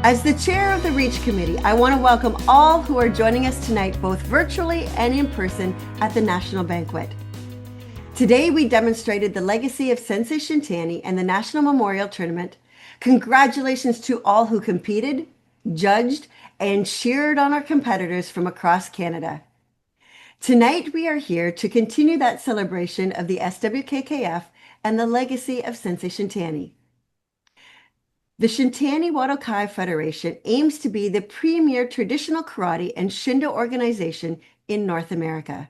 As the chair of the REACH Committee, I want to welcome all who are joining us tonight, both virtually and in person, at the National Banquet. Today, we demonstrated the legacy of Sensei Shintani and the National Memorial Tournament. Congratulations to all who competed, judged, and cheered on our competitors from across Canada. Tonight, we are here to continue that celebration of the SWKKF and the legacy of Sensei Shintani. The Shintani Wado Kai Federation aims to be the premier traditional karate and Shindo organization in North America.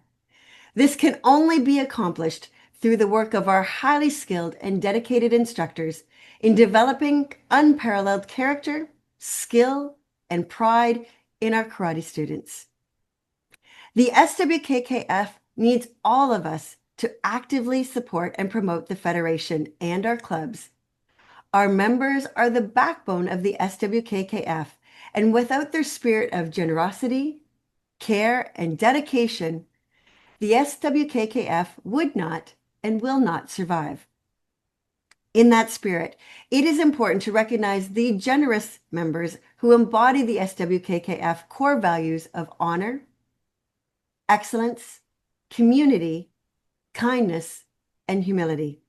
This can only be accomplished through the work of our highly skilled and dedicated instructors in developing unparalleled character, skill, and pride in our karate students. The SWKKF needs all of us to actively support and promote the Federation and our clubs. Our members are the backbone of the SWKKF, and without their spirit of generosity, care, and dedication, the SWKKF would not and will not survive. In that spirit, it is important to recognize the generous members who embody the SWKKF core values of honor, excellence, community, kindness, and humility.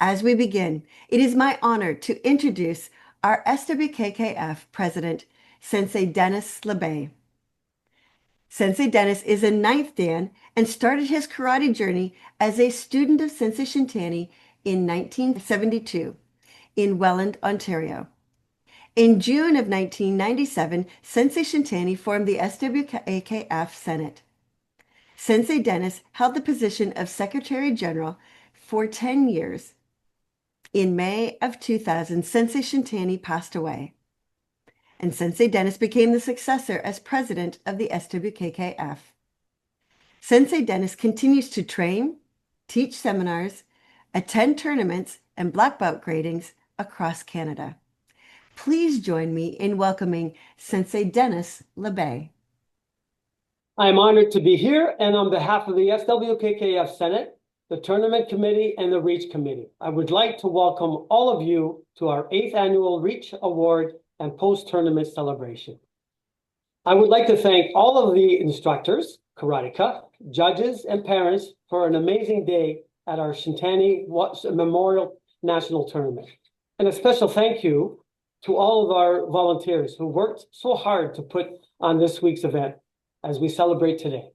As we begin, it is my honor to introduce our SWKKF President, Sensei Dennis LeBay. Sensei Dennis is a 9th Dan and started his karate journey as a student of Sensei Shintani in 1972 in Welland, Ontario. In June of 1997, Sensei Shintani formed the SWKKF Senate. Sensei Dennis held the position of Secretary General for 10 years. In May of 2000, Sensei Shintani passed away, and Sensei Dennis became the successor as president of the SWKKF. Sensei Dennis continues to train, teach seminars, attend tournaments, and black belt gradings across Canada. Please join me in welcoming Sensei Dennis LeBay. I am honored to be here, and on behalf of the SWKKF Senate, the Tournament Committee, and the REACH Committee, I would like to welcome all of you to our 8th Annual REACH Award and Post-Tournament Celebration. I would like to thank all of the instructors, karateka, judges, and parents for an amazing day at our Shintani Memorial National Tournament. And a special thank you to all of our volunteers who worked so hard to put on this week's event as we celebrate today.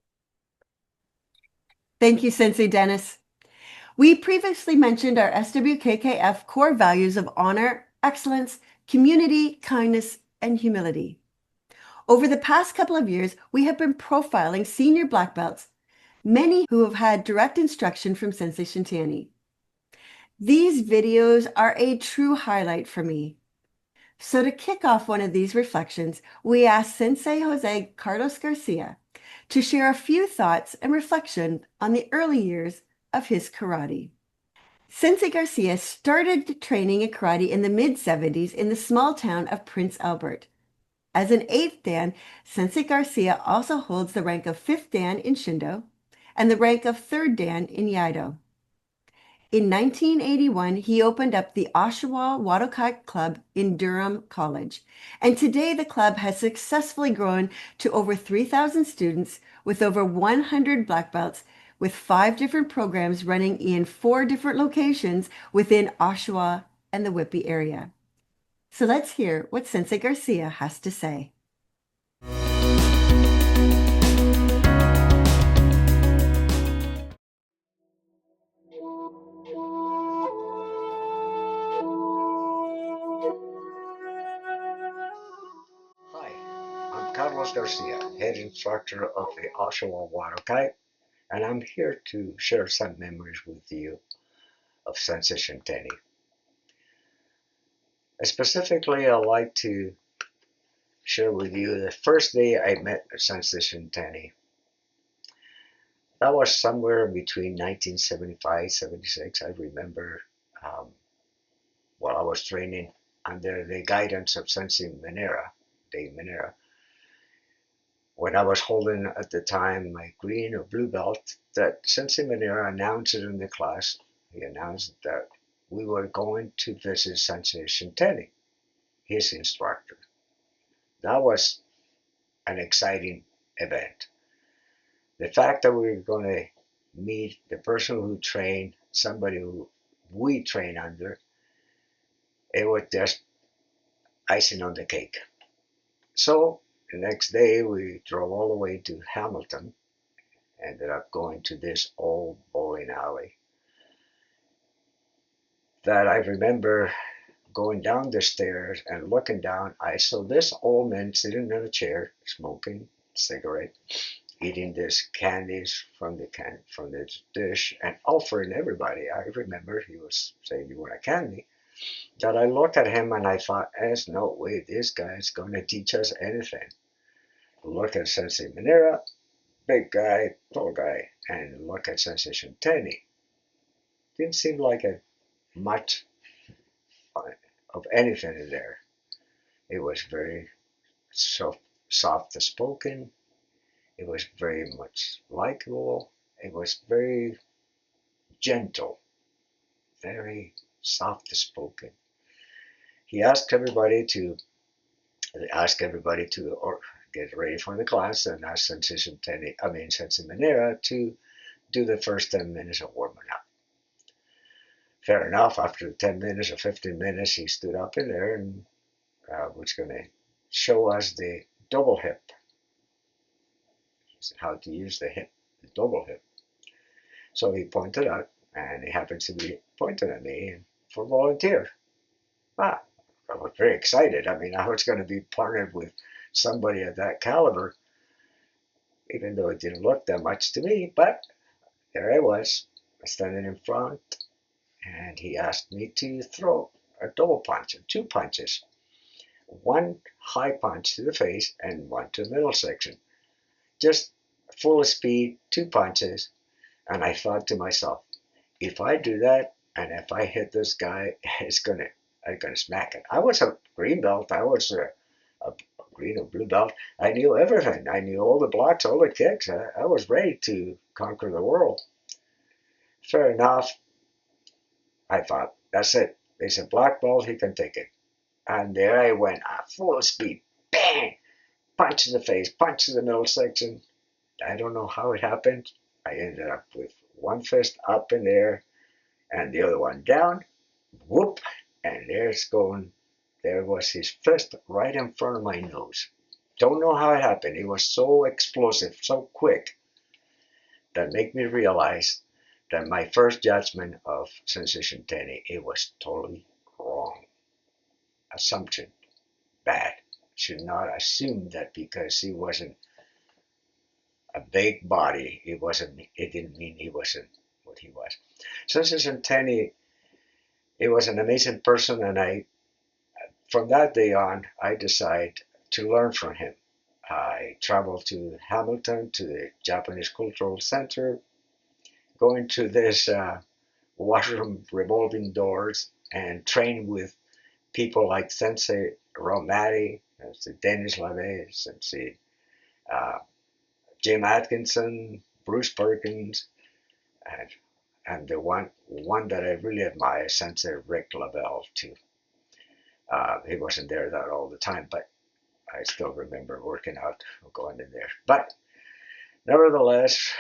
Thank you, Sensei Dennis. We previously mentioned our SWKKF core values of honor, excellence, community, kindness, and humility. Over the past couple of years, we have been profiling senior black belts, many who have had direct instruction from Sensei Shintani. These videos are a true highlight for me. So to kick off one of these reflections, we asked Sensei Jose Carlos Garcia to share a few thoughts and reflection on the early years of his karate. Sensei Garcia started training in karate in the mid-70s in the small town of Prince Albert. As an 8th Dan, Sensei Garcia also holds the rank of 5th Dan in Shindo and the rank of 3rd Dan in Iaido. In 1981, he opened up the Oshawa Wado Kai Club in Durham College, and today the club has successfully grown to over 3,000 students with over 100 black belts, with 5 different programs running in 4 different locations within Oshawa and the Whitby area. So let's hear what Sensei Garcia has to say. Hi, I'm Carlos Garcia, head instructor of the Oshawa Wado Kai, and I'm here to share some memories with you of Sensei Shintani. Specifically, I'd like to share with you the first day I met Sensei Shintani. That was somewhere between 1975-76. I remember while I was training under the guidance of Sensei Dave Minera, when I was holding at the time my green or blue belt, that Sensei Minera announced it in the class. He announced that we were going to visit Sensei Shintani. his instructor. That was an exciting event. The fact that we were going to meet the person who trained somebody who we train under, it was just icing on the cake. So the next day we drove all the way to Hamilton, ended up going to this old bowling alley that I remember going down the stairs and looking down. I saw this old man sitting in a chair, smoking a cigarette, eating this candies from the dish and offering everybody. I remember he was saying, "You want a candy?" That I looked at him and I thought, there's no way this guy is going to teach us anything. Look at Sensei Minera, big guy, tall guy, and look at Sensei Shintani. Didn't seem like a much of anything in there. It was very soft spoken. It was very much likable. It was very gentle, very soft spoken. He asked everybody to or get ready for the class and asked Sensei Minera to do the first 10 minutes of warming up. Fair enough, after 10 minutes or 15 minutes, he stood up in there and was going to show us the double hip. He said how to use the double hip. So he pointed out, and he happens to be pointing at me for volunteer. I was very excited. I mean, I was going to be partnered with somebody of that caliber, even though it didn't look that much to me. But there I was, standing in front, and he asked me to throw a double punch, 2 punches. 1 high punch to the face and 1 to the middle section. Just full speed, 2 punches. And I thought to myself, if I do that, and if I hit this guy, I'm gonna smack it. I was a green belt. I was a green or blue belt. I knew everything. I knew all the blocks, all the kicks. I was ready to conquer the world. Fair enough. I thought, that's it. There's a black belt, he can take it. And there I went at full speed. Bang! Punch in the face, punch in the middle section. I don't know how it happened. I ended up with one fist up in the air and the other one down. Whoop! And there was his fist right in front of my nose. Don't know how it happened. It was so explosive, so quick, that made me realize that my first judgment of Sensei Shintani, it was totally wrong. Assumption, bad. Should not assume that because he wasn't a big body, it didn't mean he wasn't what he was. Sensei Shintani, he was an amazing person, and from that day on, I decided to learn from him. I traveled to Hamilton, to the Japanese Cultural Center, going to this washroom revolving doors and trained with people like Sensei Romati, Sensei Dennis LaVey, Sensei Jim Atkinson, Bruce Perkins, and the one that I really admire, Sensei Rick Lavelle too. He wasn't there that all the time, but I still remember working out, going in there. But nevertheless,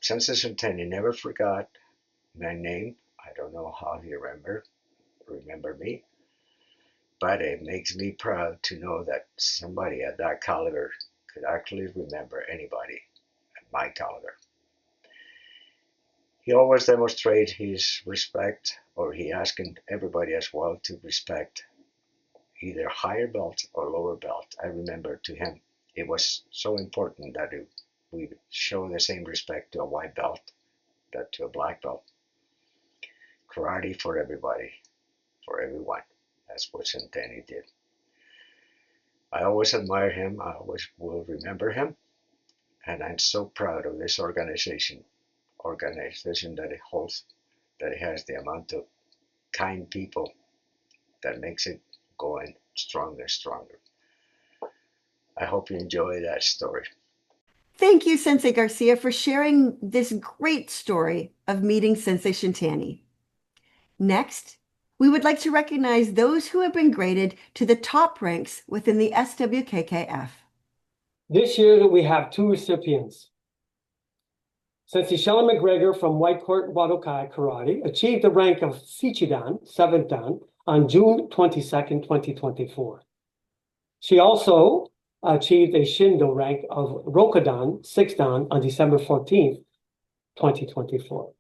Sensei Shintani never forgot my name. I don't know how he remember me, but it makes me proud to know that somebody at that caliber could actually remember anybody at my caliber. He always demonstrated his respect, or he asked everybody as well to respect either higher belt or lower belt. I remember to him, it was so important that we show the same respect to a white belt that to a black belt. Karate for everybody, for everyone. That's what Shintani did. I always admire him. I always will remember him. And I'm so proud of this organization that it holds, that it has the amount of kind people that makes it going stronger and stronger. I hope you enjoy that story. Thank you, Sensei Garcia, for sharing this great story of meeting Sensei Shintani. Next, We would like to recognize those who have been graded to the top ranks within the SWKKF. This year we have two recipients. Sensei Shelley McGregor from Whitecourt Wado Karate achieved the rank of Shichidan, 7th Dan, on June 22nd, 2024. She also achieved a Shindo rank of Rokudan, 6th Dan, on December 14th, 2024.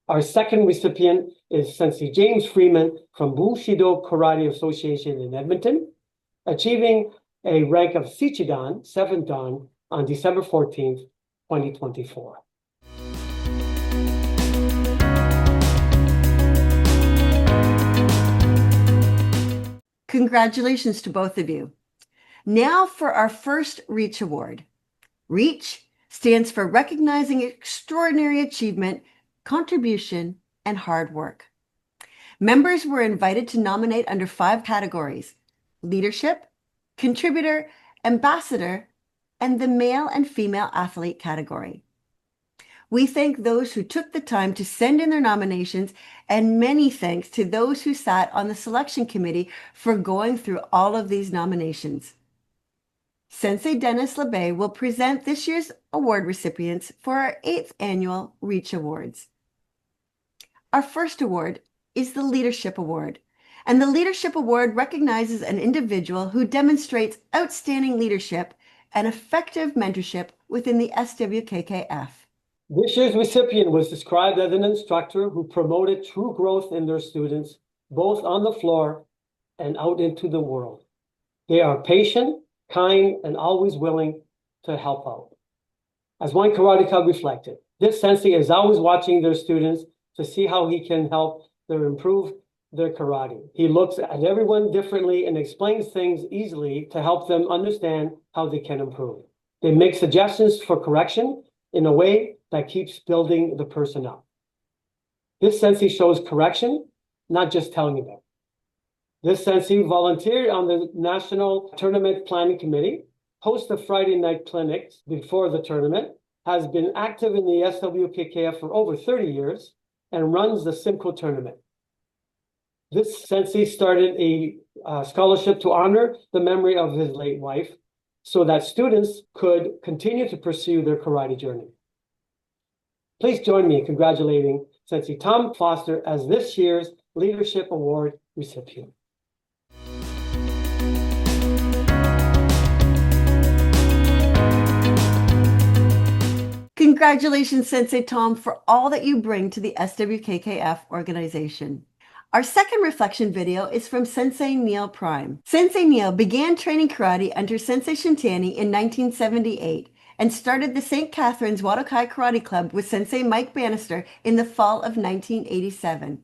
Our second recipient is Sensei James Freeman from Bushido Karate Association in Edmonton, achieving a rank of Shichidan, 7th Dan, on December 14th, 2024. Congratulations to both of you. Now for our first REACH Award. REACH stands for Recognizing Extraordinary Achievement, Contribution, and Hard Work. Members were invited to nominate under 5 categories: leadership, contributor, ambassador, and the male and female athlete category. We thank those who took the time to send in their nominations, and many thanks to those who sat on the selection committee for going through all of these nominations. Sensei Dennis LeBay will present this year's award recipients for our 8th annual REACH Awards. Our first award is the Leadership Award, and the Leadership Award recognizes an individual who demonstrates outstanding leadership and effective mentorship within the SWKKF. This year's recipient was described as an instructor who promoted true growth in their students, both on the floor and out into the world. They are patient, kind, and always willing to help out. As one karate club reflected, this sensei is always watching their students to see how he can help them improve their karate. He looks at everyone differently and explains things easily to help them understand how they can improve. They make suggestions for correction in a way that keeps building the person up. This sensei shows correction, not just telling you that. This sensei volunteered on the National Tournament Planning Committee, hosts the Friday night clinics before the tournament, has been active in the SWKKF for over 30 years, and runs the Simcoe tournament. This sensei started a scholarship to honor the memory of his late wife so that students could continue to pursue their karate journey. Please join me in congratulating Sensei Tom Foster as this year's Leadership Award recipient. Congratulations, Sensei Tom, for all that you bring to the SWKKF organization. Our second reflection video is from Sensei Neil Prime. Sensei Neil began training karate under Sensei Shintani in 1978 and started the St. Catherine's Wadokai Karate Club with Sensei Mike Bannister in the fall of 1987.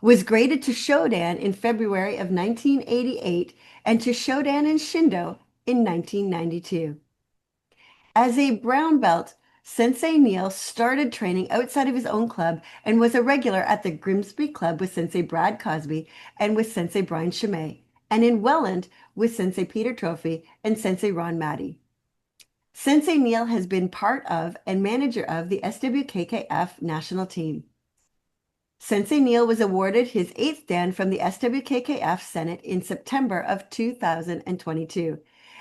Was graded to Shodan in February of 1988 and to Shodan and Shindo in 1992. As a brown belt, Sensei Neil started training outside of his own club and was a regular at the Grimsby Club with Sensei Brad Cosby and with Sensei Brian Chimay, and in Welland with Sensei Peter Trophy and Sensei Ron Matty. Sensei Neil has been part of and manager of the SWKKF national team. Sensei Neil was awarded his 8th Dan from the SWKKF Senate in September of 2022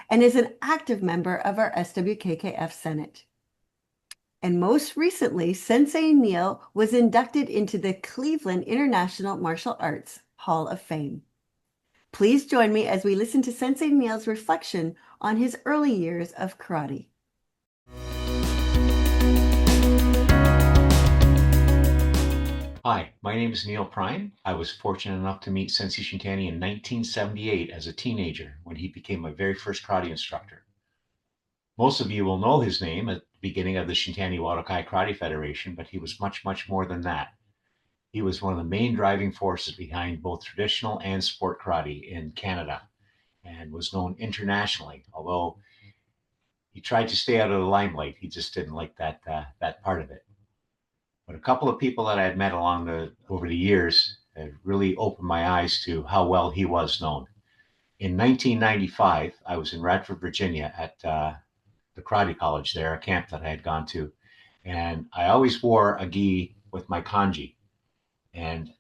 and is an active member of our SWKKF Senate. And most recently, Sensei Neil was inducted into the Cleveland International Martial Arts Hall of Fame. Please join me as we listen to Sensei Neil's reflection on his early years of karate. Hi, my name is Neil Prime. I was fortunate enough to meet Sensei Shintani in 1978 as a teenager when he became my very first karate instructor. Most of you will know his name at the beginning of the Shintani Wadokai Karate Federation, but he was much, much more than that. He was one of the main driving forces behind both traditional and sport karate in Canada and was known internationally, although he tried to stay out of the limelight. He just didn't like that part of it. But a couple of people that I had met over the years had really opened my eyes to how well he was known. In 1995, I was in Radford, Virginia at the karate college there, a camp that I had gone to. And I always wore a gi with my kanji. And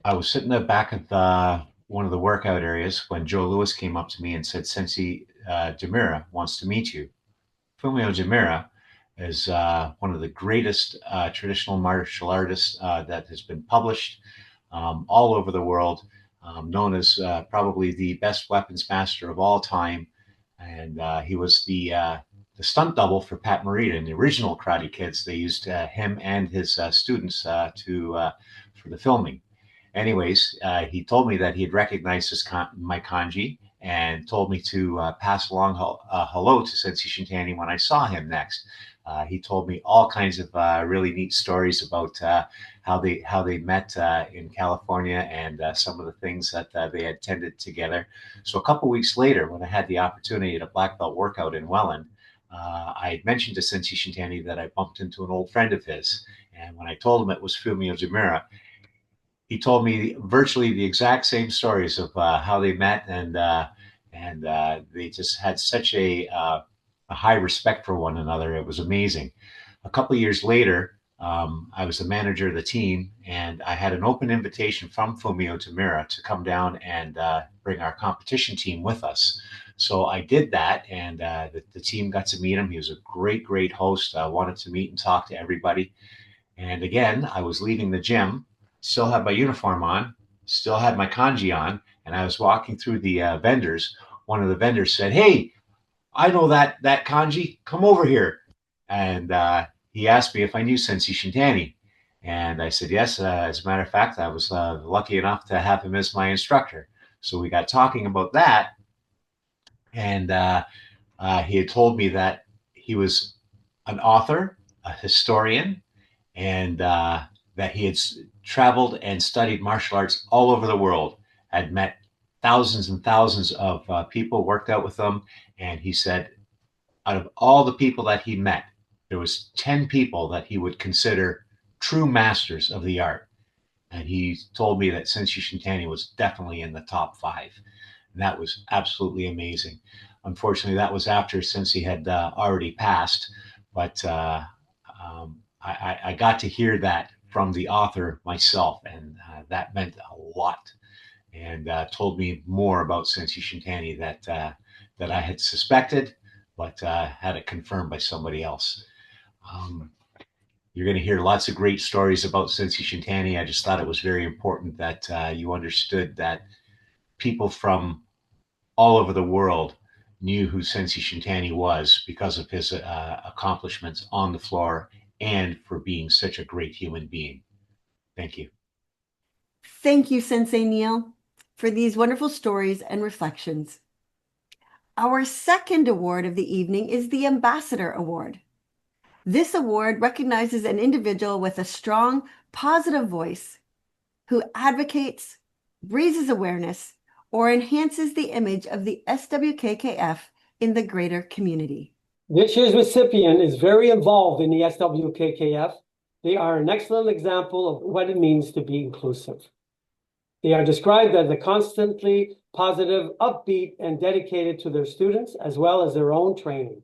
I was sitting in the back of one of the workout areas when Joe Lewis came up to me and said, Sensei Jamira wants to meet you. Fumio Jamira is one of the greatest traditional martial artists that has been published all over the world, known as probably the best weapons master of all time. And he was the stunt double for Pat Morita in the original Karate Kids. They used him and his students for the filming. Anyways, he told me that he had recognized my kanji and told me to pass along hello to Sensei Shintani when I saw him next. He told me all kinds of really neat stories about how they met in California and some of the things that they attended together. So a couple weeks later, when I had the opportunity at a black belt workout in Welland, I had mentioned to Sensei Shintani that I bumped into an old friend of his, and when I told him it was Fumio Jamira, he told me virtually the exact same stories of how they met and they just had such a high respect for one another. It was amazing. A couple of years later, I was the manager of the team, and I had an open invitation from Fumio Tamura to come down and bring our competition team with us. So I did that, and the team got to meet him. He was a great, great host. I wanted to meet and talk to everybody. And again, I was leaving the gym, still had my uniform on, still had my kanji on, and I was walking through the vendors. One of the vendors said, "Hey, I know that kanji. Come over here." And he asked me if I knew Sensei Shintani. And I said, yes. As a matter of fact, I was lucky enough to have him as my instructor. So we got talking about that. And he had told me that he was an author, a historian, and that he had traveled and studied martial arts all over the world, had met thousands and thousands of people, worked out with them. And he said, out of all the people that he met, there was 10 people that he would consider true masters of the art. And he told me that Sensei Shintani was definitely in the top 5. And that was absolutely amazing. Unfortunately, that was after Sensei had already passed, but I got to hear that from the author myself, and that meant a lot, and told me more about Sensei Shintani that I had suspected, but had it confirmed by somebody else. You're going to hear lots of great stories about Sensei Shintani. I just thought it was very important that you understood that people from all over the world knew who Sensei Shintani was because of his accomplishments on the floor and for being such a great human being. Thank you. Thank you, Sensei Neil, for these wonderful stories and reflections. Our second award of the evening is the Ambassador Award. This award recognizes an individual with a strong, positive voice who advocates, raises awareness, or enhances the image of the SWKKF in the greater community. This year's recipient is very involved in the SWKKF. They are an excellent example of what it means to be inclusive. They are described as a constantly positive, upbeat, and dedicated to their students as well as their own training.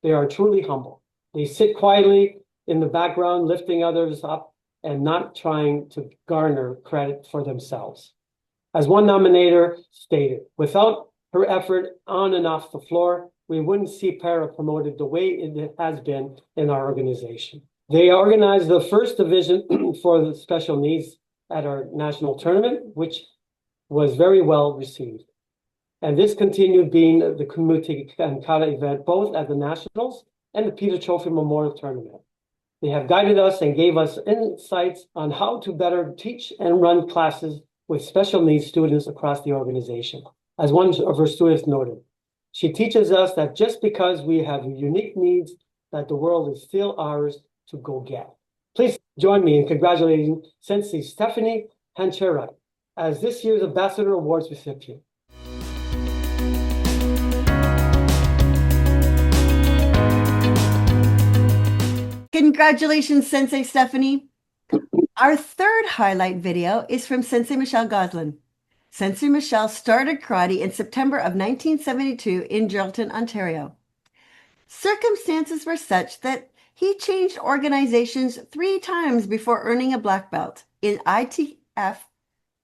They are truly humble. They sit quietly in the background, lifting others up and not trying to garner credit for themselves. As one nominator stated, without her effort on and off the floor, we wouldn't see para promoted the way it has been in our organization. They organized the first division for the special needs at our national tournament, which was very well received. And this continued being the Kumuti and Kata event, both at the Nationals and the Peter Trophy Memorial Tournament. They have guided us and gave us insights on how to better teach and run classes with special needs students across the organization. As one of her students noted, she teaches us that just because we have unique needs, that the world is still ours to go get. Please join me in congratulating Sensei Stephanie Hanchera as this year's Ambassador Awards recipient. Congratulations, Sensei Stephanie. Our third highlight video is from Sensei Michelle Goslin. Sensei Michelle started karate in September of 1972 in Geraldton, Ontario. Circumstances were such that he changed organizations 3 times before earning a black belt in ITF,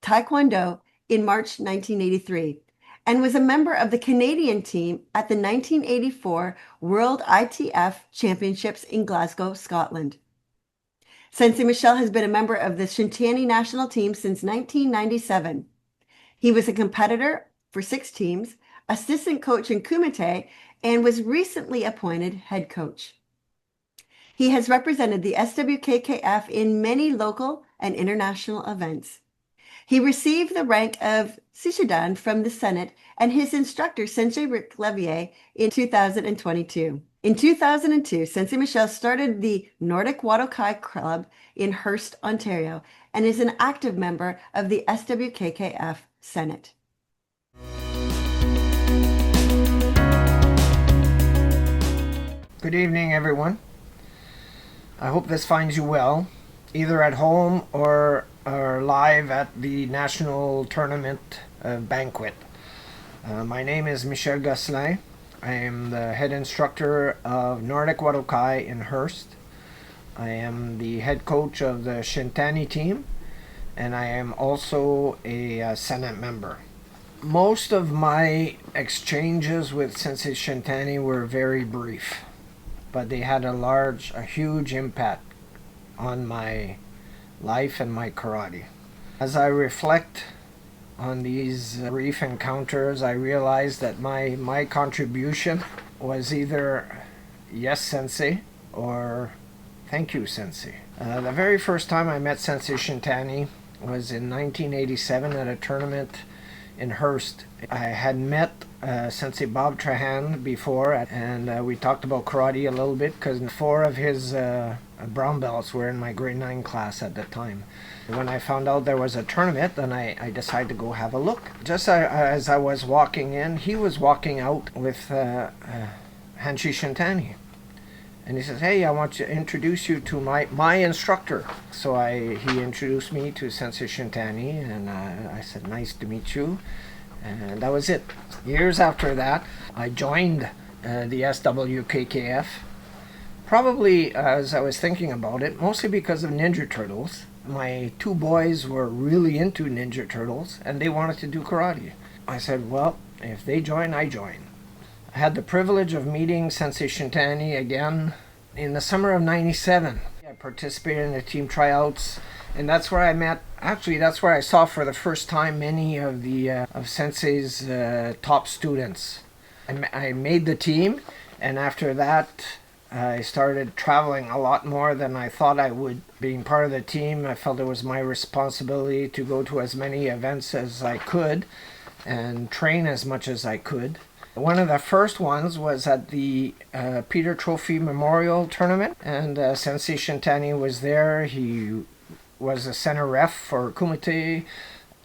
Taekwondo in March 1983 and was a member of the Canadian team at the 1984 World ITF Championships in Glasgow, Scotland. Sensei Michel has been a member of the Shintani national team since 1997. He was a competitor for 6 teams, assistant coach in Kumite, and was recently appointed head coach. He has represented the SWKKF in many local and international events. He received the rank of Sishidan from the Senate and his instructor, Sensei Rick Levier, in 2022. In 2002, Sensei Michel started the Nordic Wado Kai Club in Hearst, Ontario, and is an active member of the SWKKF Senate. Good evening, everyone. I hope this finds you well, either at home or live at the National Tournament banquet. My name is Michel Gosselin. I am the head instructor of Nordic Wado Kai in Hearst. I am the head coach of the Shintani team, and I am also a Senate member. Most of my exchanges with Sensei Shintani were very brief, but they had a huge impact on my life and my karate. As I reflect on these brief encounters, I realized that my contribution was either yes sensei or thank you sensei. The very first time I met Sensei Shintani was in 1987 at a tournament in Hearst. I had met Sensei Bob Trahan before, and we talked about karate a little bit because 4 of his brown belts were in my grade 9 class at the time. When I found out there was a tournament, then I decided to go have a look. Just as I was walking in, he was walking out with Hanshi Shintani. And he says, "Hey, I want to introduce you to my instructor." So he introduced me to Sensei Shintani, and I said, "Nice to meet you." And that was it. Years after that, I joined the SWKKF. Probably as I was thinking about it, mostly because of Ninja Turtles. My 2 boys were really into Ninja Turtles, and they wanted to do karate. I said, well, if they join, I join. I had the privilege of meeting Sensei Shintani again in the summer of '97. I participated in the team tryouts, and that's where I met, actually that's where I saw for the first time many of the of Sensei's top students. I made the team, and after that I started traveling a lot more than I thought I would. Being part of the team, I felt it was my responsibility to go to as many events as I could and train as much as I could. One of the first ones was at the Peter Trophy Memorial Tournament, and Sensei Shintani was there. He was a center ref for Kumite,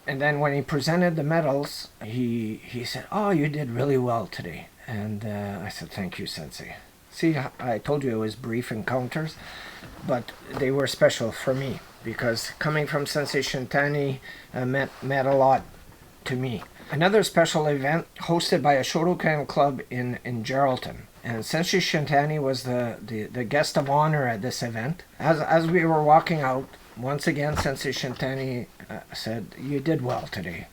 and then when he presented the medals, he said, "Oh, you did really well today." And I said, "Thank you, Sensei." See, I told you it was brief encounters, but they were special for me because coming from Sensei Shintani meant a lot to me. Another special event hosted by a Shotokan club in Geraldton, and Sensei Shintani was the guest of honor at this event. As we were walking out, once again Sensei Shintani said, "You did well today."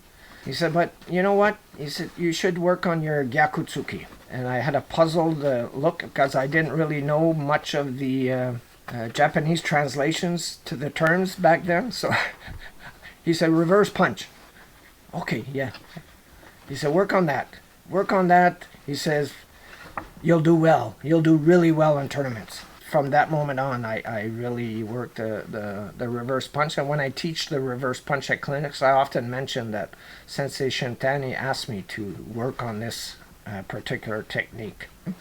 He said, "But you know what?" He said, "You should work on your gyakutsuki." And I had a puzzled look because I didn't really know much of the Japanese translations to the terms back then. So he said, "Reverse punch." Okay, yeah. He said, "Work on that. Work on that." He says, "You'll do well. You'll do really well in tournaments." From that moment on, I really worked the reverse punch. And when I teach the reverse punch at clinics, I often mention that Sensei Shintani asked me to work on this particular technique. It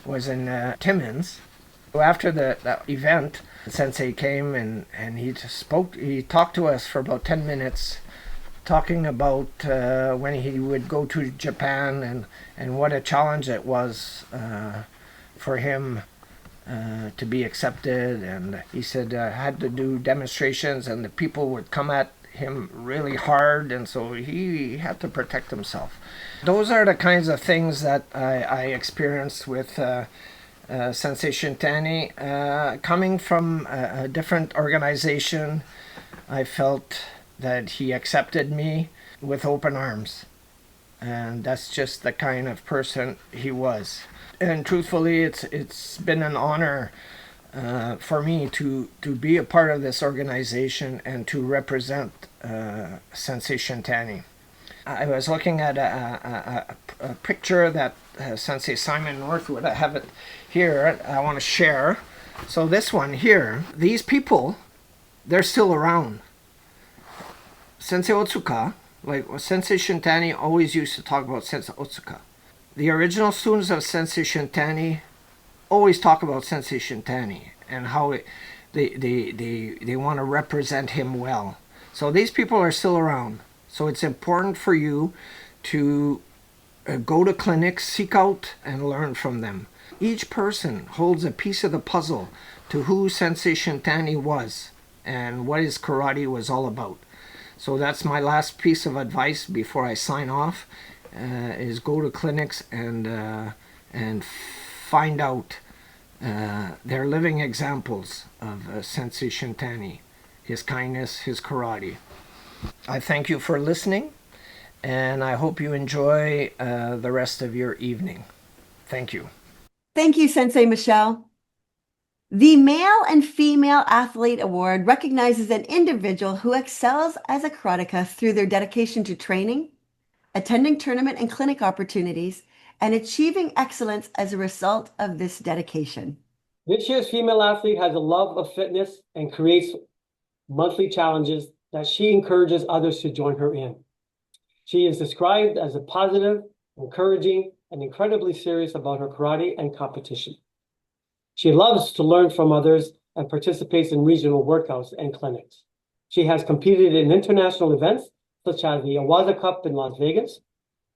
was in Timmins. After the event, Sensei came and he talked to us for about 10 minutes, talking about when he would go to Japan and what a challenge it was for him to be accepted. And he said had to do demonstrations and the people would come at him really hard, and so he had to protect himself. Those are the kinds of things that I experienced with Sensei Shintani. Coming from a different organization, I felt that he accepted me with open arms. And that's just the kind of person he was. And truthfully, it's been an honor for me to be a part of this organization and to represent Sensei Shintani. I was looking at a picture that Sensei Simon Northwood, I have it here, I want to share. So this one here, these people, they're still around. Sensei Otsuka, like Sensei Shintani always used to talk about Sensei Otsuka. The original students of Sensei Shintani always talk about Sensei Shintani and how they want to represent him well. So these people are still around. So it's important for you to go to clinics, seek out and learn from them. Each person holds a piece of the puzzle to who Sensei Shintani was and what his karate was all about. So that's my last piece of advice before I sign off, is go to clinics and find out their living examples of Sensei Shintani, his kindness, his karate. I thank you for listening, and I hope you enjoy the rest of your evening. Thank you. Thank you, Sensei Michelle. The Male and Female Athlete Award recognizes an individual who excels as a karateka through their dedication to training, attending tournament and clinic opportunities, and achieving excellence as a result of this dedication. This year's female athlete has a love of fitness and creates monthly challenges that she encourages others to join her in. She is described as a positive, encouraging, and incredibly serious about her karate and competition. She loves to learn from others and participates in regional workouts and clinics. She has competed in international events such as the Awaza Cup in Las Vegas,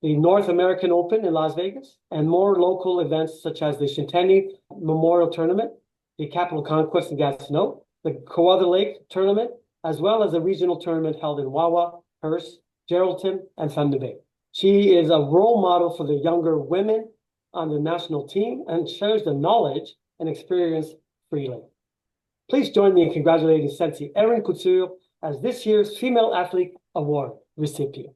the North American Open in Las Vegas, and more local events such as the Shintani Memorial Tournament, the Capital Conquest in Gatineau, the Kawartha Lake Tournament, as well as a regional tournament held in Wawa, Hearst, Geraldton, and Thunder Bay. She is a role model for the younger women on the national team and shares the knowledge and experience freely. Please join me in congratulating Sensei Erin Couture as this year's Female Athlete Award recipient.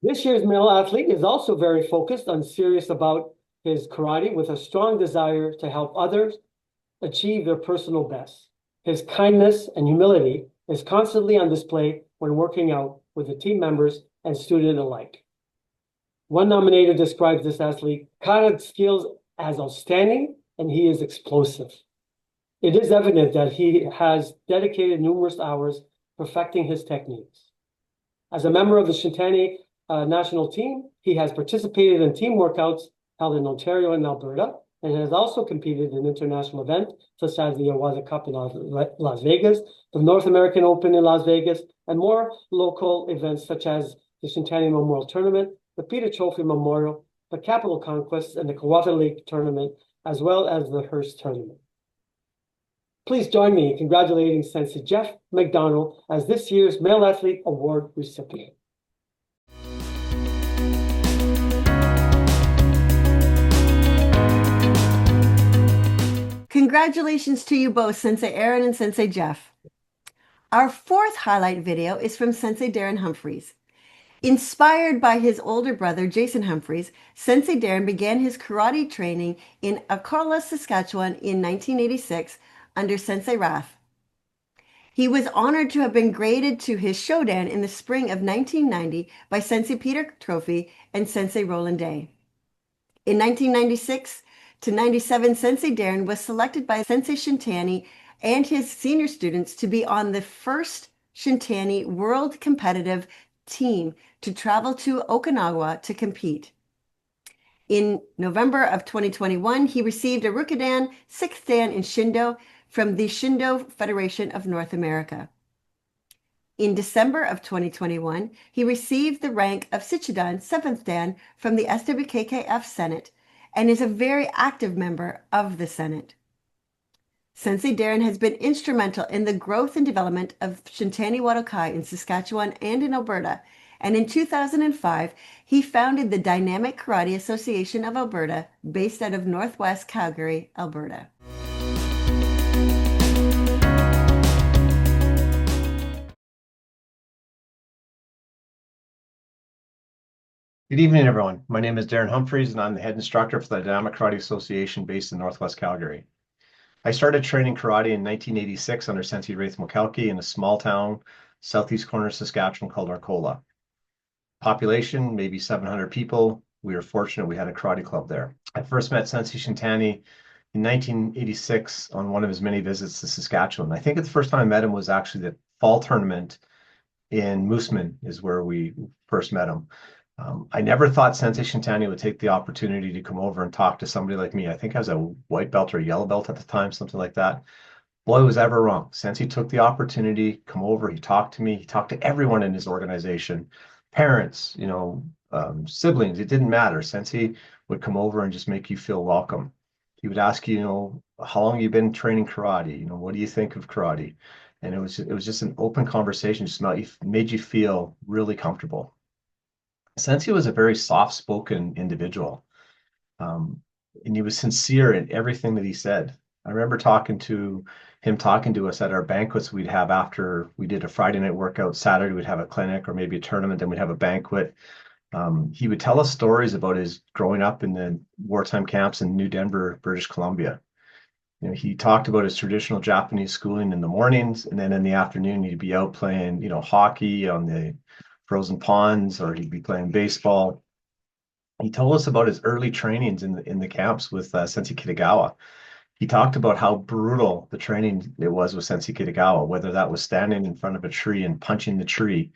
This year's male athlete is also very focused and serious about his karate with a strong desire to help others achieve their personal best. His kindness and humility is constantly on display when working out with the team members and student alike. One nominator describes this athlete karate skills as outstanding, and he is explosive. It is evident that he has dedicated numerous hours perfecting his techniques. As a member of the Shintani national team, he has participated in team workouts held in Ontario and Alberta, and has also competed in international events such as the Awaza Cup in Las Vegas, the North American Open in Las Vegas, and more local events such as the Shintani Memorial Tournament, the Peter Trophy Memorial, the Capital Conquest, and the Kawartha Lake Tournament, as well as the Hearst Tournament. Please join me in congratulating Sensei Jeff McDonald as this year's Male Athlete Award recipient. Congratulations to you both, Sensei Erin and Sensei Jeff. Our fourth highlight video is from Sensei Darren Humphreys. Inspired by his older brother, Jason Humphreys, Sensei Darren began his karate training in Akola, Saskatchewan in 1986 under Sensei Rath. He was honored to have been graded to his Shodan in the spring of 1990 by Sensei Peter Trophy and Sensei Roland Day. In 1996 to 97, Sensei Darren was selected by Sensei Shintani and his senior students to be on the first Shintani World Competitive Team to travel to Okinawa to compete. In November of 2021, he received a Rukudan 6th Dan in Shindo from the Shindo Federation of North America. In December of 2021, he received the rank of Shichidan 7th Dan from the SWKKF Senate and is a very active member of the Senate. Sensei Darren has been instrumental in the growth and development of Shintani Wado Kai in Saskatchewan and in Alberta, And in 2005, he founded the Dynamic Karate Association of Alberta, based out of Northwest Calgary, Alberta. Good evening, everyone. My name is Darren Humphreys, and I'm the head instructor for the Dynamic Karate Association based in Northwest Calgary. I started training karate in 1986 under Sensei Wraith Mokalki in a small town, southeast corner of Saskatchewan called Arcola. Population, maybe 700 people. We were fortunate we had a karate club there. I first met Sensei Shintani in 1986 on one of his many visits to Saskatchewan. I think the first time I met him was actually the fall tournament in Mooseman is where we first met him. I never thought Sensei Shintani would take the opportunity to come over and talk to somebody like me. I think I was a white belt or a yellow belt at the time, something like that. Boy, was ever wrong. Sensei took the opportunity, come over, he talked to me, he talked to everyone in his organization, parents, siblings, it didn't matter. Sensei would come over and just make you feel welcome. He would ask you, how long have you been training karate? What do you think of karate? And it was just an open conversation, just made you feel really comfortable. Sensei was a very soft-spoken individual, and he was sincere in everything that he said. I remember talking to us at our banquets we'd have after we did a Friday night workout. Saturday we'd have a clinic or maybe a tournament, then we'd have a banquet. He would tell us stories about his growing up in the wartime camps in New Denver, British Columbia. He talked about his traditional Japanese schooling in the mornings, and then in the afternoon he'd be out playing, hockey on the frozen ponds, or he'd be playing baseball. He told us about his early trainings in the camps with Sensei Kitagawa. He talked about how brutal the training it was with Sensei Kitagawa, whether that was standing in front of a tree and punching the tree,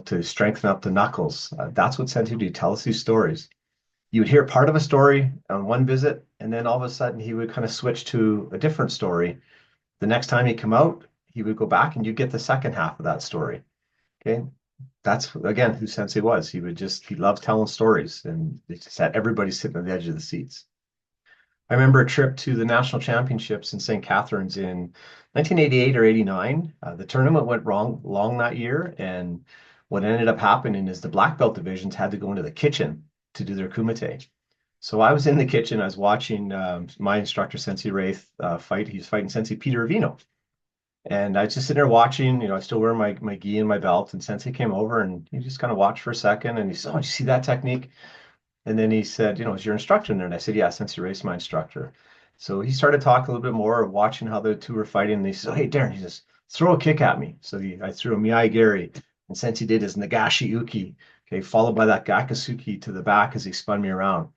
to strengthen up the knuckles. That's what Sensei would do, tell us these stories. You would hear part of a story on one visit, and then all of a sudden he would kind of switch to a different story. The next time he'd come out, he would go back and you get the second half of that story. Okay. That's again who Sensei was. He loved telling stories, and it just had everybody sitting on the edge of the seats. I remember a trip to the national championships in St. Catharines in 1988 or 89. The tournament went long that year, and what ended up happening is the black belt divisions had to go into the kitchen to do their kumite. So I was in the kitchen. I was watching my instructor Sensei Wraith fight. He was fighting Sensei Peter Avino. And I was just sitting there watching, I still wear my gi and my belt, and Sensei came over and he just kind of watched for a second and he said, "Oh, did you see that technique?" And then he said, "Is your instructor in there?" And I said, "Yeah, Sensei Ray's my instructor." So he started talking a little bit more, watching how the two were fighting. And he said, "Oh, hey, Darren," he says, "throw a kick at me." So I threw a Miyagi-Geri, and Sensei did his Nagashi Uki, okay, followed by that Gakasuki to the back as he spun me around.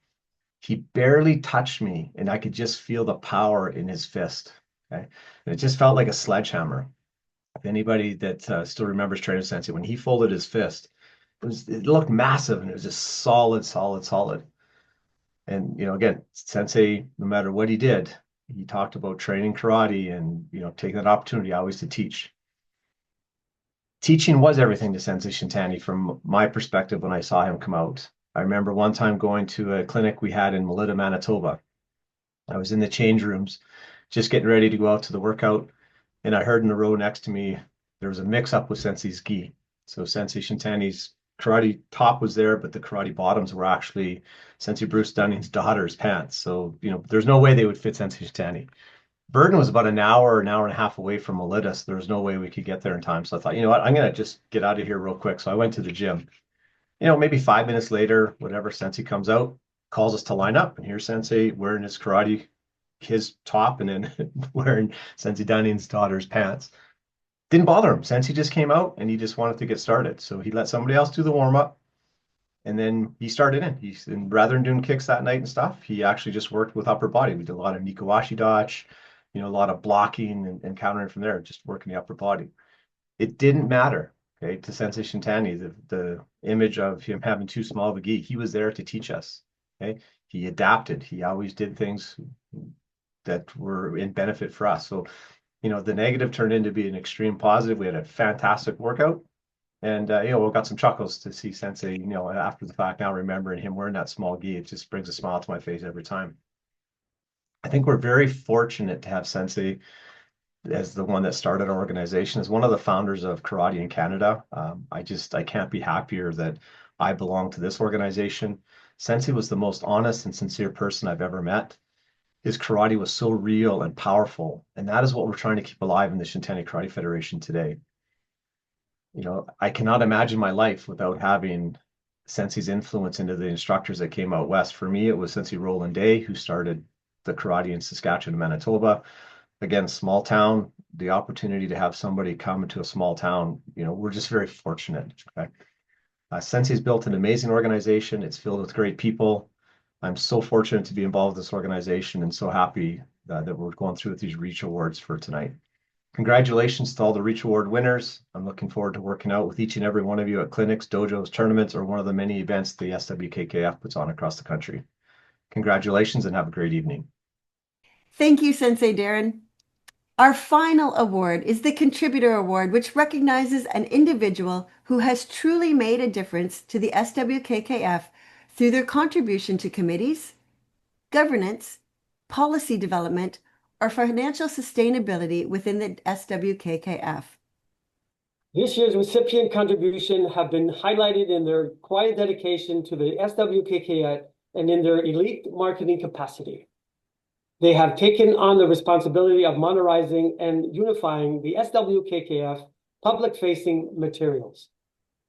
He barely touched me, and I could just feel the power in his fist. Okay. And it just felt like a sledgehammer. If anybody that still remembers training Sensei, when he folded his fist, it looked massive and it was just solid, solid, solid. And, again, Sensei, no matter what he did, he talked about training karate and, taking that opportunity always to teach. Teaching was everything to Sensei Shintani from my perspective when I saw him come out. I remember one time going to a clinic we had in Melita, Manitoba. I was in the change rooms, just getting ready to go out to the workout, and I heard in the row next to me, there was a mix-up with Sensei's gi. So Sensei Shintani's karate top was there, but the karate bottoms were actually Sensei Bruce Dunning's daughter's pants. So, there's no way they would fit Sensei Shintani. Burton was about an hour and a half away from Melita, so there was no way we could get there in time. So I thought, what, I'm going to just get out of here real quick. So I went to the gym. Maybe 5 minutes later, whatever, Sensei comes out, calls us to line up, and here's Sensei wearing his top, and then wearing Sensei Dunning's daughter's pants. Didn't bother him. Sensei just came out and he just wanted to get started. So he let somebody else do the warm-up, and then he started in. And rather than doing kicks that night and stuff, he actually just worked with upper body. We did a lot of Nikowashi dodge, a lot of blocking and countering from there, just working the upper body. It didn't matter, okay, to Sensei Shintani, the image of him having too small of a gi. He was there to teach us, okay? He adapted. He always did things that were in benefit for us. So, the negative turned into be an extreme positive. We had a fantastic workout, and we got some chuckles to see Sensei, after the fact, now remembering him wearing that small gi. It just brings a smile to my face every time. I think we're very fortunate to have Sensei as the one that started our organization, as one of the founders of Karate in Canada. I can't be happier that I belong to this organization. Sensei was the most honest and sincere person I've ever met. His karate was so real and powerful, and that is what we're trying to keep alive in the Shintani Karate Federation today. I cannot imagine my life without having Sensei's influence into the instructors that came out west. For me, it was Sensei Roland Day, who started the karate in Saskatchewan and Manitoba. Again, small town, the opportunity to have somebody come into a small town, we're just very fortunate. Okay? Sensei's built an amazing organization. It's filled with great people. I'm so fortunate to be involved with this organization and so happy that we're going through with these Reach Awards for tonight. Congratulations to all the Reach Award winners. I'm looking forward to working out with each and every one of you at clinics, dojos, tournaments, or one of the many events the SWKKF puts on across the country. Congratulations and have a great evening. Thank you, Sensei Darren. Our final award is the Contributor Award, which recognizes an individual who has truly made a difference to the SWKKF through their contribution to committees, governance, policy development, or financial sustainability within the SWKKF. This year's recipient contribution have been highlighted in their quiet dedication to the SWKKF and in their elite marketing capacity. They have taken on the responsibility of modernizing and unifying the SWKKF public-facing materials.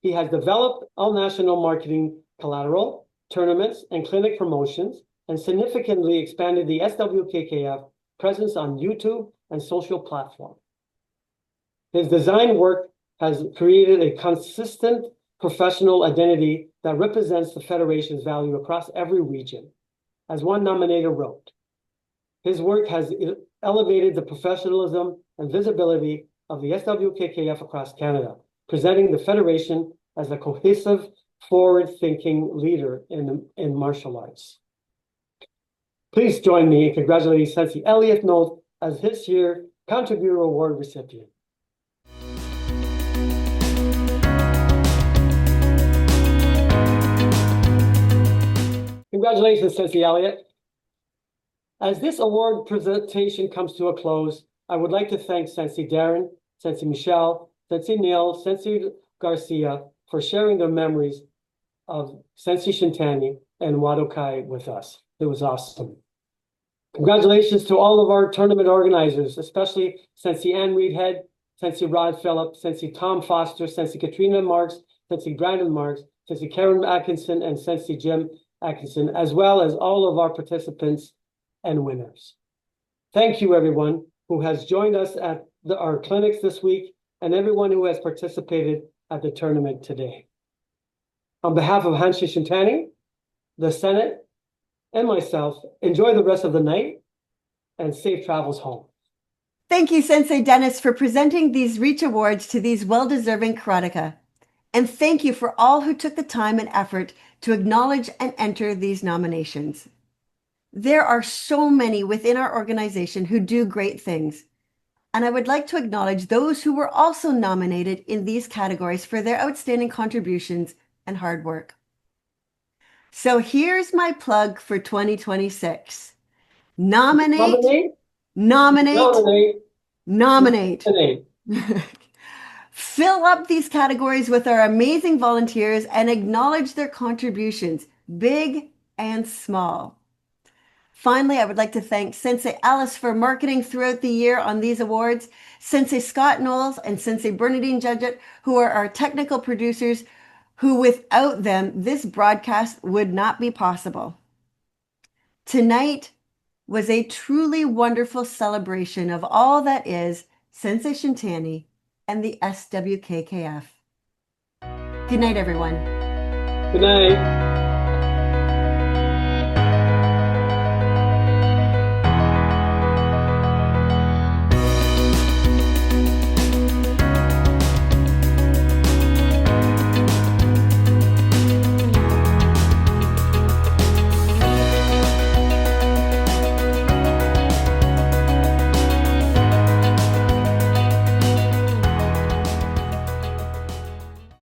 He has developed all national marketing collateral, tournaments, and clinic promotions, and significantly expanded the SWKKF presence on YouTube and social platforms. His design work has created a consistent professional identity that represents the Federation's value across every region. As one nominator wrote, his work has elevated the professionalism and visibility of the SWKKF across Canada, presenting the Federation as a cohesive, forward-thinking leader in martial arts. Please join me in congratulating Sensei Elliot Noth as this year's Contributor Award recipient. Congratulations, Sensei Elliot. As this award presentation comes to a close, I would like to thank Sensei Darren, Sensei Michelle, Sensei Neil, Sensei Garcia for sharing their memories of Sensei Shintani and Wado Kai with us. It was awesome. Congratulations to all of our tournament organizers, especially Sensei Ann Reedhead, Sensei Rod Phillip, Sensei Tom Foster, Sensei Katrina Marks, Sensei Brandon Marks, Sensei Karen Atkinson, and Sensei Jim Atkinson, as well as all of our participants and winners. Thank you, everyone who has joined us at our clinics this week and everyone who has participated at the tournament today. On behalf of Hanshi Shintani, the Senate, and myself, enjoy the rest of the night and safe travels home. Thank you, Sensei Dennis, for presenting these Reach Awards to these well-deserving karateka. And thank you for all who took the time and effort to acknowledge and enter these nominations. There are so many within our organization who do great things, and I would like to acknowledge those who were also nominated in these categories for their outstanding contributions and hard work. So here's my plug for 2026. Nominate, nominate. Fill up these categories with our amazing volunteers and acknowledge their contributions, big and small. Finally, I would like to thank Sensei Alice for marketing throughout the year on these awards, Sensei Scott Knowles and Sensei Bernadine Judgett, who are our technical producers, who without them, this broadcast would not be possible. Tonight was a truly wonderful celebration of all that is Sensei Shintani and the SWKKF. Good night, everyone. Good night.